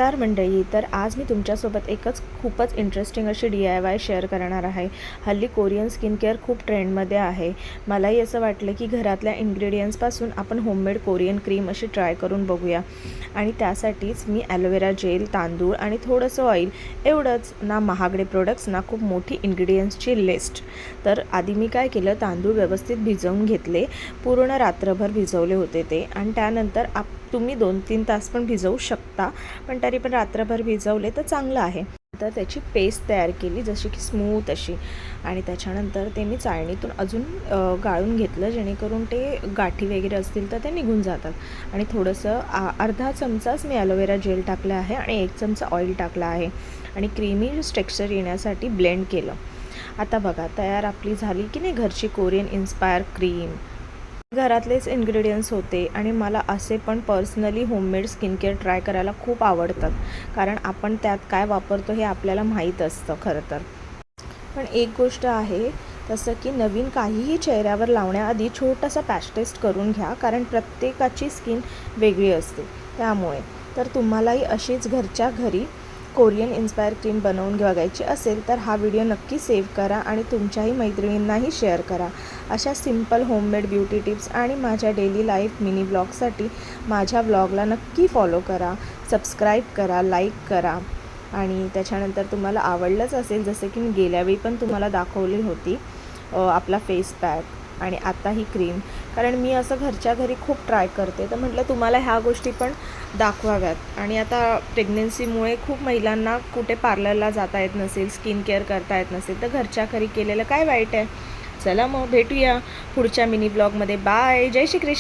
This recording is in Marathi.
नमस्कार मंडळी. तर आज मी तुमच्यासोबत एकच खूपच इंटरेस्टिंग अशी DIY शेअर करणार आहे. हल्ली कोरियन स्किन केअर खूप ट्रेंडमध्ये आहे. मलाही असं वाटलं की घरातल्या इन्ग्रेडियंट्सपासून आपण होममेड कोरियन क्रीम अशी ट्राय करून बघूया. आणि त्यासाठीच मी ॲलोवेरा जेल, तांदूळ आणि थोडंसं ऑइल एवढंच. ना महागडे प्रोडक्ट्स ना खूप मोठी इन्ग्रेडियंट्सची लिस्ट. तर आधी मी काय केलं, तांदूळ व्यवस्थित भिजवून घेतले. पूर्ण रात्रभर भिजवले होते ते. आणि त्यानंतर तुम्ही 2-3 तास पण भिजवू शकता, पण तरी पण रात्रभर भिजवले तर चांगलं आहे. तर त्याची पेस्ट तयार केली जशी की स्मूथ अशी. आणि त्याच्यानंतर ते मी चाळणीतून अजून गाळून घेतलं, जेणेकरून ते गाठी वगैरे असतील तर ते निघून जातात. आणि थोडंसं अर्धा चमचाच मी ॲलोवेरा जेल टाकलं आहे आणि 1 चमचा ऑइल टाकला आहे. आणि क्रीमी टेक्स्चर येण्यासाठी ब्लेंड केलं. आता बघा तयार आपली झाली की नाही घरची कोरियन इन्स्पायर क्रीम. घरातलेच इन्ग्रेडियंट्स होते आणि मला असे पण personally homemade skin care try करायला खूप आवडतात, कारण आपण त्यात काय वापरतो हे आपल्याला माहीत असतं खरं तर. पण एक गोष्ट आहे, तसं की नवीन काहीही चेहऱ्यावर लावण्याआधी छोटासा पॅच टेस्ट करून घ्या, कारण प्रत्येकाची स्किन वेगळी असते. त्यामुळे तर तुम्हालाही अशीच घरच्या घरी कोरियन इन्स्पायर क्रीम बनवून बघायची असेल तर हा व्हिडिओ नक्की सेव्ह करा आणि तुमच्याही मैत्रिणींनाही शेअर करा. अशा सिंपल होममेड ब्युटी टिप्स आणि माझ्या डेली लाईफ मिनी ब्लॉगसाठी माझ्या ब्लॉगला नक्की फॉलो करा, सबस्क्राईब करा, लाईक करा. आणि त्याच्यानंतर तुम्हाला आवडलंच असेल, जसं की मी गेल्यावेळी पण तुम्हाला दाखवली होती आपला फेस पॅक आणि आता ही क्रीम, कारण मी असं घरच्या घरी खूप ट्राय करते. तर म्हटलं तुम्हाला ह्या गोष्टी पण दाखवाव्यात. आणि आता प्रेग्नन्सीमुळे खूप महिलांना कुठे पार्लरला जाता येत नसेल, स्किन केअर करता येत नसेल, तर घरच्या घरी केलेलं काय वाईट आहे. चला मग भेटूया पुढच्या मिनी ब्लॉगमध्ये. बाय. जय श्री कृष्ण.